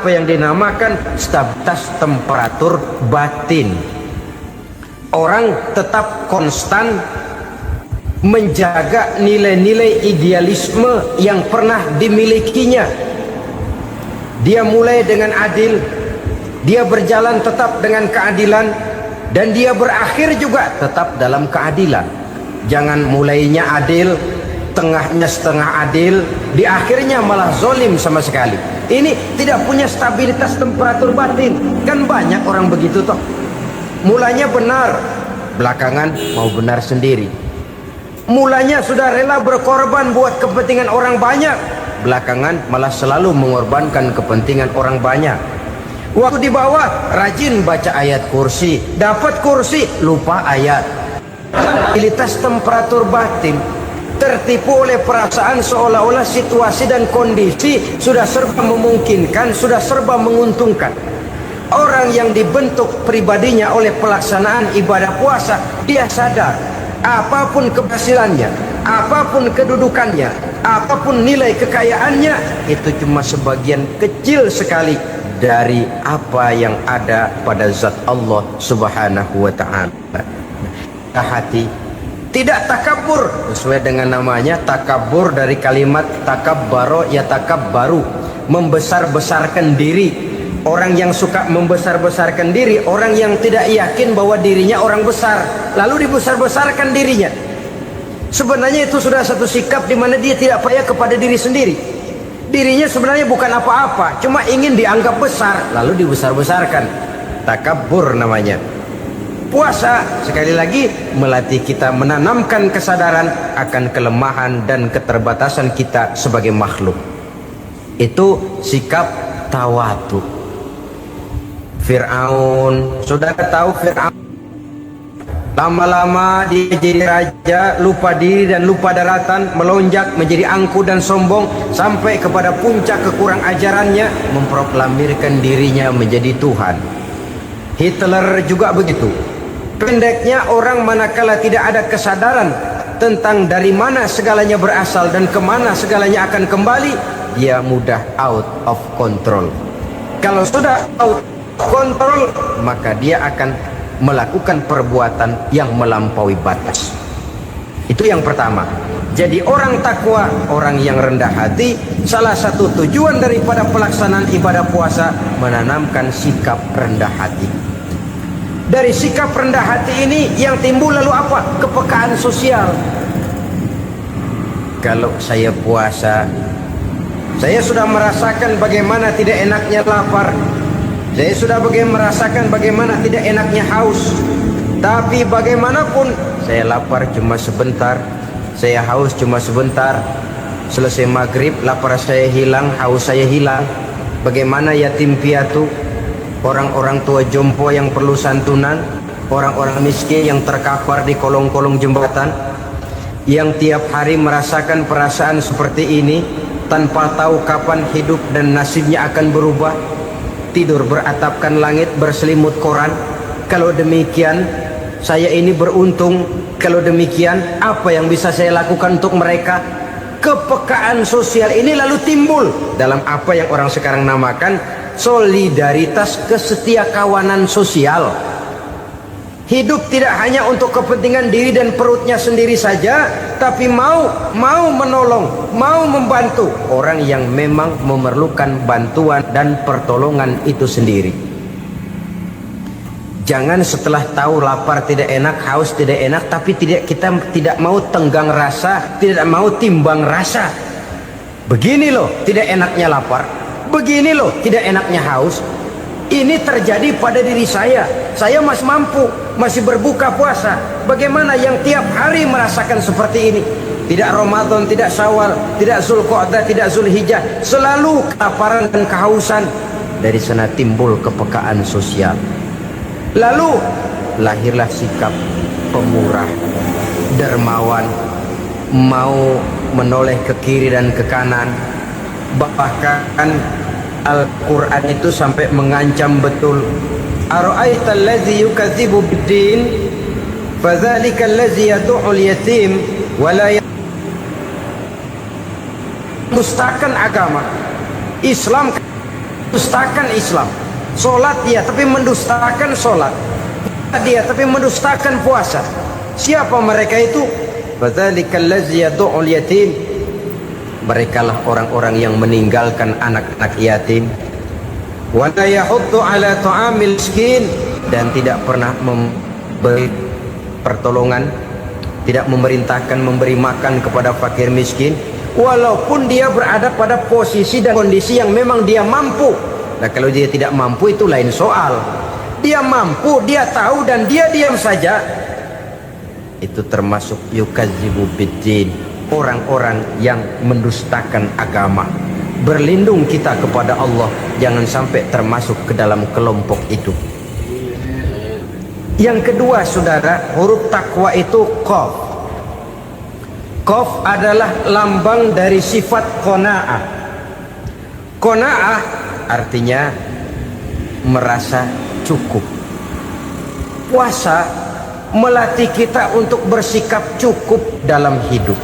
apa yang dinamakan stabilitas temperatur batin. Orang tetap konstan menjaga nilai-nilai idealisme yang pernah dimilikinya. Dia mulai dengan adil, dia berjalan tetap dengan keadilan, dan dia berakhir juga tetap dalam keadilan. Jangan mulainya adil, tengahnya setengah adil, di akhirnya malah zolim sama sekali. Ini tidak punya stabilitas temperatur batin. Kan banyak orang begitu toh. Mulanya benar, belakangan mau benar sendiri. Mulanya sudah rela berkorban buat kepentingan orang banyak, belakangan malah selalu mengorbankan kepentingan orang banyak. Waktu di bawah rajin baca ayat kursi, dapat kursi lupa ayat. Stabilitas temperatur batin, tertipu oleh perasaan seolah-olah situasi dan kondisi sudah serba memungkinkan, sudah serba menguntungkan. Orang yang dibentuk pribadinya oleh pelaksanaan ibadah puasa, dia sadar apapun keberhasilannya, apapun kedudukannya, apapun nilai kekayaannya, itu cuma sebagian kecil sekali dari apa yang ada pada zat Allah subhanahu wa ta'ala. Hati tidak takabur, sesuai dengan namanya takabur, dari kalimat takabbaro ya takabbaru, membesar-besarkan diri. Orang yang suka membesar-besarkan diri, orang yang tidak yakin bahwa dirinya orang besar, lalu dibesar-besarkan dirinya. Sebenarnya itu sudah satu sikap di mana dia tidak percaya kepada diri sendiri. Dirinya sebenarnya bukan apa-apa, cuma ingin dianggap besar, lalu dibesar-besarkan. Takabbur namanya. Puasa sekali lagi melatih kita menanamkan kesadaran akan kelemahan dan keterbatasan kita sebagai makhluk. Itu sikap tawadu. Fir'aun, sudah tahu Fir'aun, lama-lama dia jadi raja, lupa diri dan lupa daratan, melonjak menjadi angkuh dan sombong, sampai kepada puncak kekurang ajarannya, memproklamirkan dirinya menjadi Tuhan. Hitler juga begitu. Pendeknya, orang manakala tidak ada kesadaran tentang dari mana segalanya berasal dan kemana segalanya akan kembali, dia mudah out of control. Kalau sudah out kontrol, maka dia akan melakukan perbuatan yang melampaui batas. Itu yang pertama. Jadi orang takwa, orang yang rendah hati, salah satu tujuan daripada pelaksanaan ibadah puasa menanamkan sikap rendah hati. Dari sikap rendah hati ini yang timbul lalu apa? Kepekaan sosial. Kalau saya puasa, saya sudah merasakan bagaimana tidak enaknya lapar. Saya sudah merasakan bagaimana tidak enaknya haus. Tapi bagaimanapun, saya lapar cuma sebentar, saya haus cuma sebentar. Selesai maghrib, lapar saya hilang, haus saya hilang. Bagaimana yatim piatu, orang-orang tua jompo yang perlu santunan, orang-orang miskin yang terkapar di kolong-kolong jembatan, yang tiap hari merasakan perasaan seperti ini tanpa tahu kapan hidup dan nasibnya akan berubah. Tidur beratapkan langit, berselimut koran. Kalau demikian, saya ini beruntung. Kalau demikian, apa yang bisa saya lakukan untuk mereka? Kepekaan sosial ini lalu timbul dalam apa yang orang sekarang namakan solidaritas, kesetiakawanan sosial. Hidup tidak hanya untuk kepentingan diri dan perutnya sendiri saja, tapi mau menolong, mau membantu orang yang memang memerlukan bantuan dan pertolongan itu sendiri. Jangan setelah tahu lapar tidak enak, haus tidak enak, tapi kita tidak mau tenggang rasa, tidak mau timbang rasa. Begini loh tidak enaknya lapar, begini loh tidak enaknya haus. Ini terjadi pada diri saya. Saya masih mampu, masih berbuka puasa. Bagaimana yang tiap hari merasakan seperti ini? Tidak Ramadan, tidak Syawal, tidak Zulqa'dah, tidak Zulhijjah, selalu kelaparan dan kehausan. Dari sana timbul kepekaan sosial. Lalu lahirlah sikap pemurah, dermawan, mau menoleh ke kiri dan ke kanan. Bahkan Al-Quran itu sampai mengancam betul. Ara'aita allazi yukadzibu bid-din fadzalika allazi yad'ul yatim wa la dustakan agama. Islam mendustakan Islam. Solat dia tapi mendustakan solat, dia tapi mendustakan puasa. Siapa mereka itu? Fadzalikal ladzi yad'ul yatim. Merekalah orang-orang yang meninggalkan anak-anak yatim. Wa la yahuddu ala ta'amil miskin, dan tidak pernah memberi pertolongan, tidak memerintahkan memberi makan kepada fakir miskin, walaupun dia berada pada posisi dan kondisi yang memang dia mampu. Nah, kalau dia tidak mampu itu lain soal. Dia mampu, dia tahu, dan dia diam saja, itu termasuk yukadzibu biddin, orang-orang yang mendustakan agama. Berlindung kita kepada Allah, jangan sampai termasuk ke dalam kelompok itu. Yang kedua, saudara, huruf takwa itu qaf. Qaf adalah lambang dari sifat qanaah. Qanaah artinya merasa cukup. Puasa melatih kita untuk bersikap cukup dalam hidup.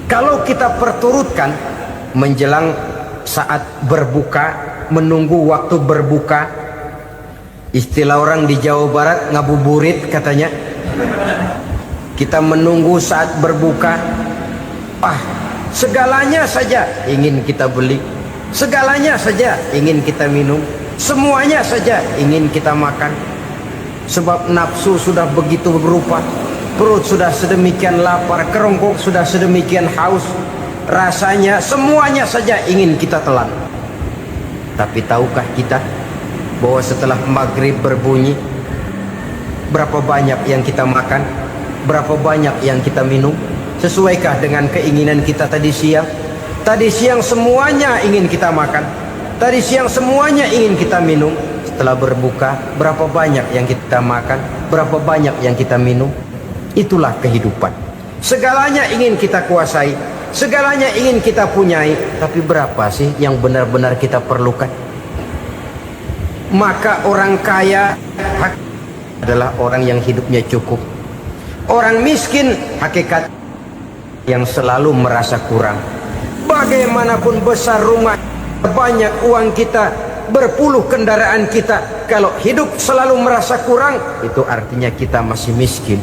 Kalau kita perturutkan menjelang saat berbuka, menunggu waktu berbuka, istilah orang di Jawa Barat ngabuburit katanya, kita menunggu saat berbuka, segalanya saja ingin kita beli, segalanya saja ingin kita minum, semuanya saja ingin kita makan. Sebab nafsu sudah begitu berupa, perut sudah sedemikian lapar, kerongkok sudah sedemikian haus, rasanya semuanya saja ingin kita telan. Tapi tahukah kita bahwa setelah maghrib berbunyi, berapa banyak yang kita makan, berapa banyak yang kita minum? Sesuaikah dengan keinginan kita tadi siang? Tadi siang semuanya ingin kita makan, tadi siang semuanya ingin kita minum. Setelah berbuka, berapa banyak yang kita makan, berapa banyak yang kita minum? Itulah kehidupan. Segalanya ingin kita kuasai, segalanya ingin kita punyai, tapi berapa sih yang benar-benar kita perlukan? Maka orang kaya adalah orang yang hidupnya cukup. Orang miskin hakikat yang selalu merasa kurang. Bagaimanapun besar rumah, banyak uang kita, berpuluh kendaraan kita, kalau hidup selalu merasa kurang, itu artinya kita masih miskin.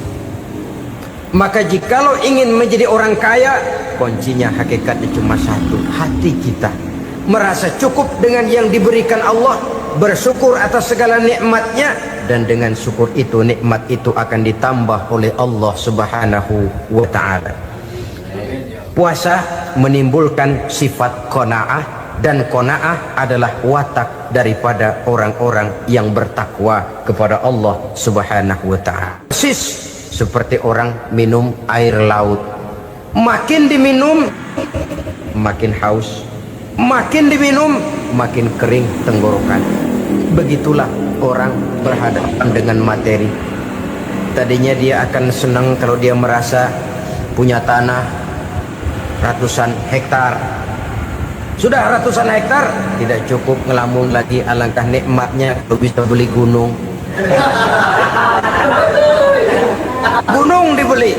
Maka jikalau ingin menjadi orang kaya, kuncinya hakikatnya cuma satu, hati kita merasa cukup dengan yang diberikan Allah, bersyukur atas segala nikmatnya, dan dengan syukur itu, nikmat itu akan ditambah oleh Allah Subhanahu wa ta'ala. Puasa menimbulkan sifat qanaah, dan qanaah adalah watak daripada orang-orang yang bertakwa kepada Allah Subhanahu wa ta'ala. Persis seperti orang minum air laut, makin diminum makin haus, makin diminum makin kering tenggorokan. Begitulah orang berhadapan dengan materi. Tadinya dia akan senang kalau dia merasa punya tanah ratusan hektar. Sudah ratusan hektar tidak cukup, ngelamun lagi, alangkah nikmatnya kalau bisa beli gunung. Gunung dibeli,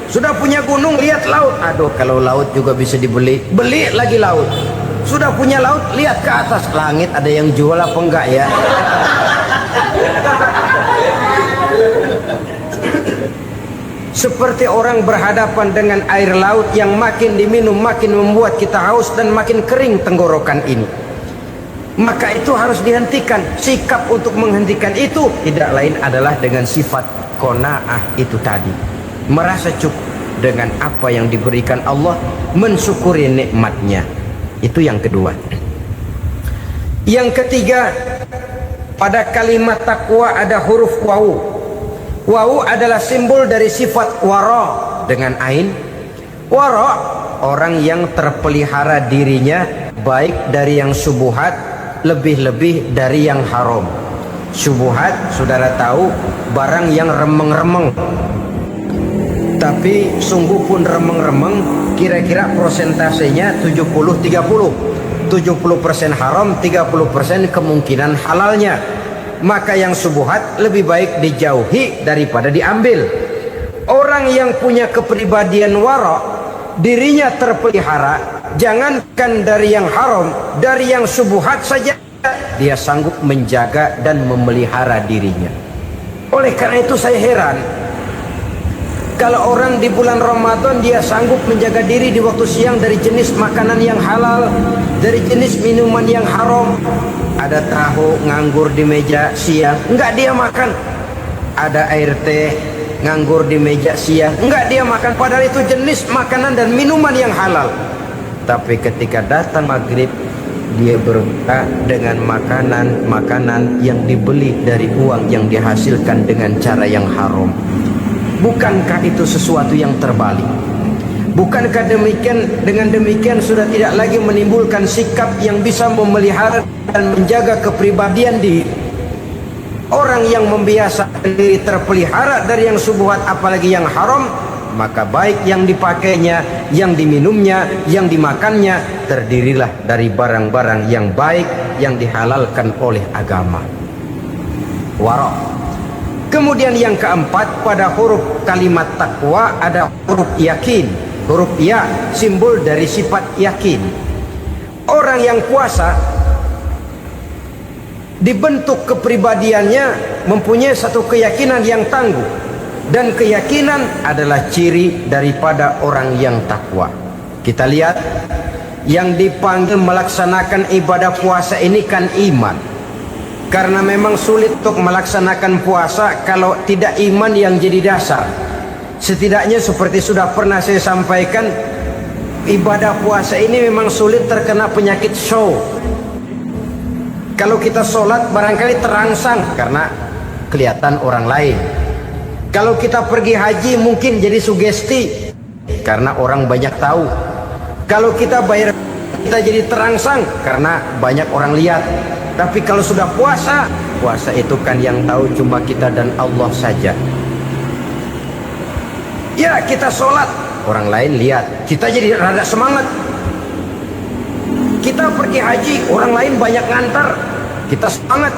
sudah punya gunung, lihat laut, aduh kalau laut juga bisa dibeli, beli lagi laut. Sudah punya laut, lihat ke atas langit, ada yang jual apa enggak ya? Seperti orang berhadapan dengan air laut yang makin diminum makin membuat kita haus dan makin kering tenggorokan ini. Maka itu harus dihentikan. Sikap untuk menghentikan itu tidak lain adalah dengan sifat qanaah itu tadi, merasa cukup dengan apa yang diberikan Allah, mensyukuri nikmatnya. Itu yang kedua. Yang ketiga, pada kalimat takwa ada huruf wawu. Wawu adalah simbol dari sifat wara dengan ain. Wara, orang yang terpelihara dirinya baik dari yang syubhat, lebih-lebih dari yang haram. Syubhat, saudara tahu, barang yang remeng-remeng. Tapi sungguh pun remeng-remeng, kira-kira prosentasenya 70-30. 70% haram, 30% kemungkinan halalnya. Maka yang syubhat lebih baik dijauhi daripada diambil. Orang yang punya kepribadian wara, dirinya terpelihara, jangankan dari yang haram, dari yang syubhat saja dia sanggup menjaga dan memelihara dirinya. Oleh karena itu saya heran kalau orang di bulan Ramadan dia sanggup menjaga diri di waktu siang dari jenis makanan yang halal, dari jenis minuman yang haram. Ada tahu nganggur di meja siang, enggak dia makan. Ada air teh nganggur di meja siang, enggak dia makan. Padahal itu jenis makanan dan minuman yang halal. Tapi ketika datang maghrib, dia berbuka dengan makanan yang dibeli dari uang yang dihasilkan dengan cara yang haram. Bukankah itu sesuatu yang terbalik? Bukankah dengan demikian sudah tidak lagi menimbulkan sikap yang bisa memelihara dan menjaga kepribadian diri? Orang yang membiasakan diri terpelihara dari yang syubhat apalagi yang haram, maka baik yang dipakainya, yang diminumnya, yang dimakannya terdirilah dari barang-barang yang baik yang dihalalkan oleh agama. Wara. Kemudian yang keempat, pada huruf kalimat takwa ada huruf yakin. Huruf ya simbol dari sifat yakin. Orang yang puasa dibentuk kepribadiannya mempunyai satu keyakinan yang tangguh, dan keyakinan adalah ciri daripada orang yang takwa. Kita lihat yang dipanggil melaksanakan ibadah puasa ini kan iman. Karena memang sulit untuk melaksanakan puasa kalau tidak iman yang jadi dasar. Setidaknya seperti sudah pernah saya sampaikan, ibadah puasa ini memang sulit terkena penyakit show. Kalau kita sholat barangkali terangsang karena kelihatan orang lain. Kalau kita pergi haji mungkin jadi sugesti karena orang banyak tahu. Kalau kita bayar kita jadi terangsang karena banyak orang lihat. Tapi kalau sudah puasa itu kan yang tahu cuma kita dan Allah saja. Ya, kita sholat, orang lain lihat, kita jadi rada semangat. Kita pergi haji, orang lain banyak ngantar, kita semangat.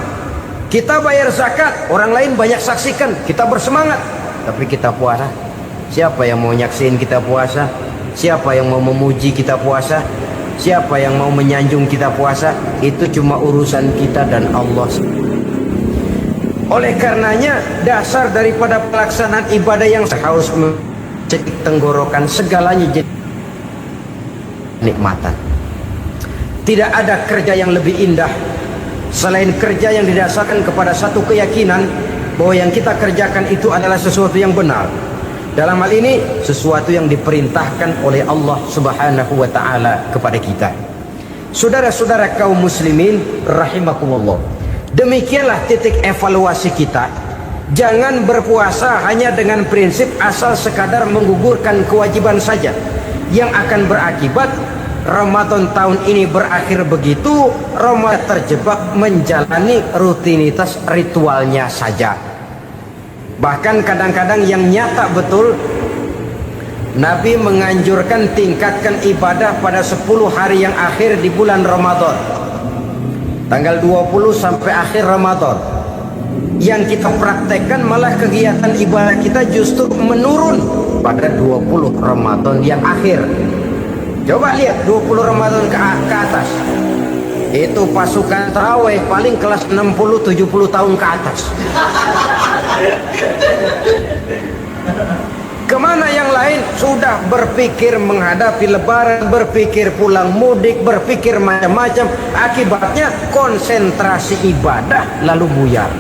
Kita bayar zakat, orang lain banyak saksikan, kita bersemangat. Tapi kita puasa, siapa yang mau nyaksiin kita puasa? Siapa yang mau memuji kita puasa? Siapa yang mau menyanjung kita puasa? Itu cuma urusan kita dan Allah. Oleh karenanya dasar daripada pelaksanaan ibadah yang harus mencetik tenggorokan segalanya jadi nikmatan. Tidak ada kerja yang lebih indah selain kerja yang didasarkan kepada satu keyakinan bahwa yang kita kerjakan itu adalah sesuatu yang benar. Dalam hal ini sesuatu yang diperintahkan oleh Allah Subhanahu wa taala kepada kita. Saudara-saudara kaum muslimin rahimakumullah. Demikianlah titik evaluasi kita. Jangan berpuasa hanya dengan prinsip asal sekadar menggugurkan kewajiban saja, yang akan berakibat Ramadan tahun ini berakhir begitu, Ramadan terjebak menjalani rutinitas ritualnya saja. Bahkan kadang-kadang yang nyata betul, Nabi menganjurkan tingkatkan ibadah pada 10 hari yang akhir di bulan Ramadan, tanggal 20 sampai akhir Ramadan. Yang kita praktekkan malah kegiatan ibadah kita justru menurun pada 20 Ramadan yang akhir. Coba lihat 20 Ramadan ke atas, itu pasukan tarawih paling kelas 60-70 tahun ke atas. Kemana yang lain sudah berpikir menghadapi lebaran, berpikir pulang mudik, berpikir macam-macam. Akibatnya konsentrasi ibadah lalu buyar.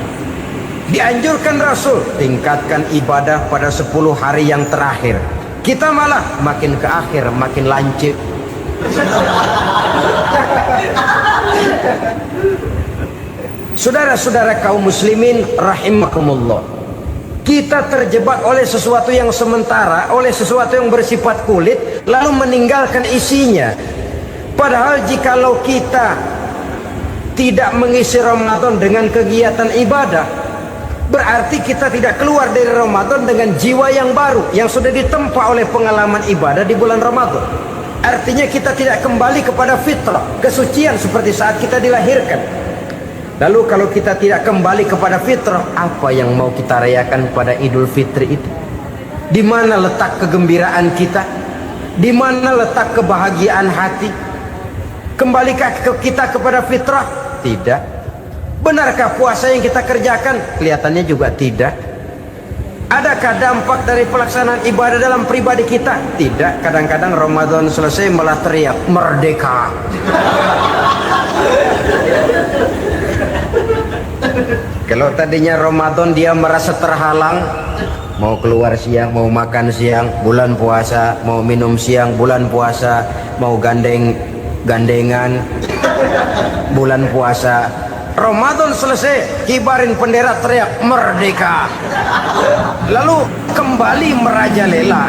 Dianjurkan Rasul tingkatkan ibadah pada 10 hari yang terakhir. Kita malah makin ke akhir makin lancip. Saudara-saudara kaum muslimin rahimakumullah, kita terjebak oleh sesuatu yang sementara, oleh sesuatu yang bersifat kulit, lalu meninggalkan isinya. Padahal jikalau kita tidak mengisi Ramadan dengan kegiatan ibadah, berarti kita tidak keluar dari Ramadan dengan jiwa yang baru yang sudah ditempa oleh pengalaman ibadah di bulan Ramadan. Artinya kita tidak kembali kepada fitrah, kesucian seperti saat kita dilahirkan. Lalu kalau kita tidak kembali kepada fitrah, apa yang mau kita rayakan pada Idul Fitri itu? Di mana letak kegembiraan kita? Di mana letak kebahagiaan hati? Kembalikah kita kepada fitrah? Tidak. Benarkah puasa yang kita kerjakan? Kelihatannya juga tidak. Adakah dampak dari pelaksanaan ibadah dalam pribadi kita? Tidak. Kadang-kadang Ramadan selesai malah teriak merdeka. Kalau tadinya Ramadan dia merasa terhalang, mau keluar siang, mau makan siang, bulan puasa, mau minum siang, bulan puasa, mau gandengan, bulan puasa. Ramadan selesai, kibarin bendera, teriak merdeka. Lalu kembali merajalela.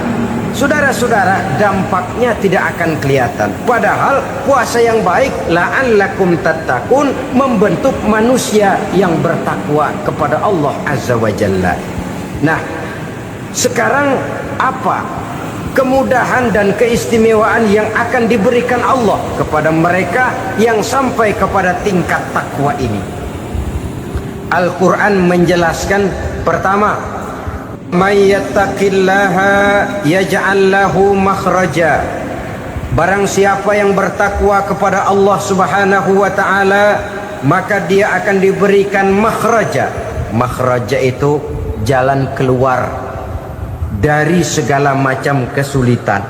Saudara-saudara, dampaknya tidak akan kelihatan. Padahal puasa yang baik, la'allakum tattaqun, membentuk manusia yang bertakwa kepada Allah Azza wa Jalla. Nah, sekarang apa kemudahan dan keistimewaan yang akan diberikan Allah kepada mereka yang sampai kepada tingkat takwa ini? Al-Quran menjelaskan, pertama, may yattaqillaha yaj'al lahu makhraja. Barang siapa yang bertakwa kepada Allah Subhanahu wa taala, maka dia akan diberikan makhraja. Makhraja itu jalan keluar dari segala macam kesulitan.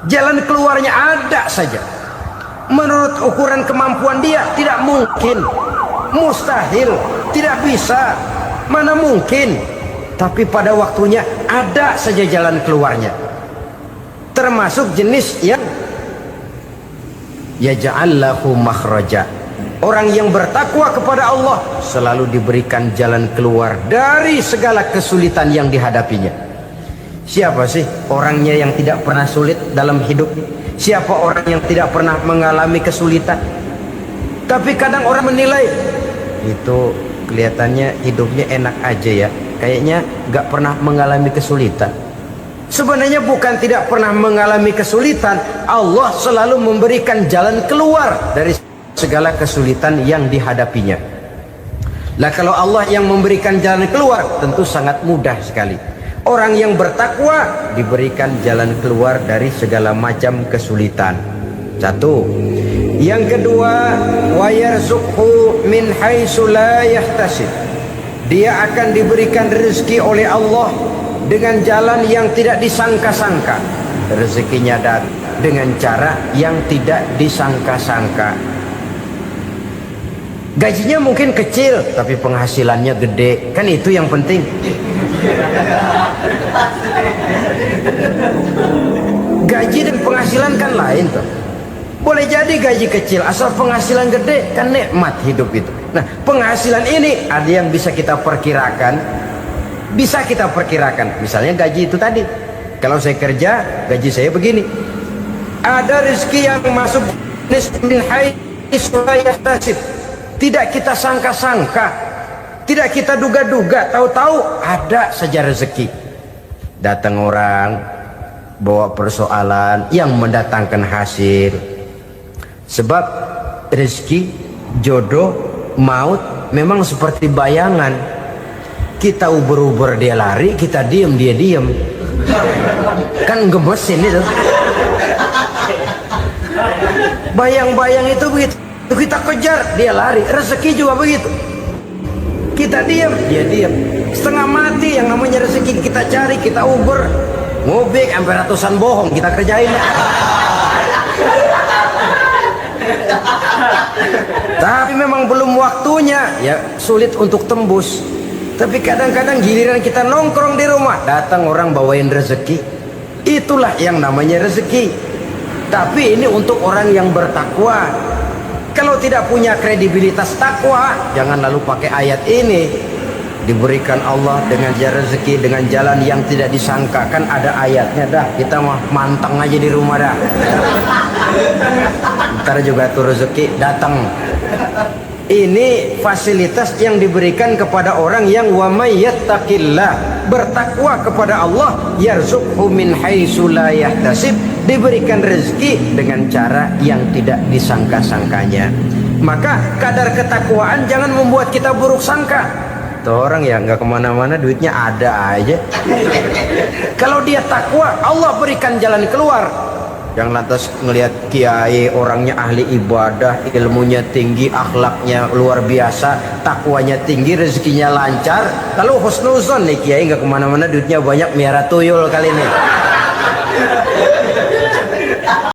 Jalan keluarnya ada saja. Menurut ukuran kemampuan dia tidak mungkin, mustahil, tidak bisa, mana mungkin. Tapi pada waktunya ada saja jalan keluarnya. Termasuk jenis yang yaj'al lahu makhraja. Orang yang bertakwa kepada Allah selalu diberikan jalan keluar dari segala kesulitan yang dihadapinya. Siapa sih orangnya yang tidak pernah sulit dalam hidup? Siapa orang yang tidak pernah mengalami kesulitan? Tapi kadang orang menilai, itu kelihatannya hidupnya enak aja ya, kayaknya gak pernah mengalami kesulitan. Sebenarnya bukan tidak pernah mengalami kesulitan, Allah selalu memberikan jalan keluar dari segala kesulitan yang dihadapinya. Lah kalau Allah yang memberikan jalan keluar, tentu sangat mudah sekali. Orang yang bertakwa diberikan jalan keluar dari segala macam kesulitan. Satu. Yang kedua, wa yarzuqhu min haitsu la yahtasib. Dia akan diberikan rezeki oleh Allah dengan jalan yang tidak disangka-sangka. Rezekinya datang dengan cara yang tidak disangka-sangka. Gajinya mungkin kecil, tapi penghasilannya gede. Kan itu yang penting. Gaji dan penghasilan kan lain tuh. Boleh jadi gaji kecil, asal penghasilan gede, kan nikmat hidup itu. Nah, penghasilan ini ada yang bisa kita perkirakan. Bisa kita perkirakan. Misalnya gaji itu tadi. Kalau saya kerja, gaji saya begini. Ada rezeki yang masuk min haitsu la yahtasib. Tidak kita sangka-sangka, tidak kita duga-duga, tahu-tahu ada saja rezeki. Datang orang bawa persoalan yang mendatangkan hasil. Sebab rezeki, jodoh, maut memang seperti bayangan. Kita uber-uber dia lari, kita diem dia diem. Kan gemesin itu. Bayang-bayang itu begitu. Kita kejar, dia lari. Rezeki juga begitu. Kita diam, dia diam. Setengah mati yang namanya rezeki kita cari, kita uber, ngobek sampai ratusan bohong kita kerjain. Tapi memang belum waktunya, ya sulit untuk tembus. Tapi kadang-kadang giliran kita nongkrong di rumah, datang orang bawain rezeki. Itulah yang namanya rezeki. Tapi ini untuk orang yang bertakwa. Kalau tidak punya kredibilitas takwa, jangan lalu pakai ayat ini. Diberikan Allah dengan rezeki dengan jalan yang tidak disangka. Kan ada ayatnya dah. Kita mah manteng aja di rumah dah. Ntar juga tuh rezeki datang. Ini fasilitas yang diberikan kepada orang yang wa may yattaqillah, bertakwa kepada Allah, yarzuqhu min haitsu la yahtasib, diberikan rezeki dengan cara yang tidak disangka-sangkanya. Maka kadar ketakwaan jangan membuat kita buruk sangka. Tuh orang ya nggak kemana-mana, duitnya ada aja. Kalau dia takwa, Allah berikan jalan keluar. yang lantas ngelihat kiai orangnya ahli ibadah, ilmunya tinggi, akhlaknya luar biasa, takwanya tinggi, rezekinya lancar. Kalau husnuzon nih kiai nggak kemana-mana, duitnya banyak, miara tuyul kali ini.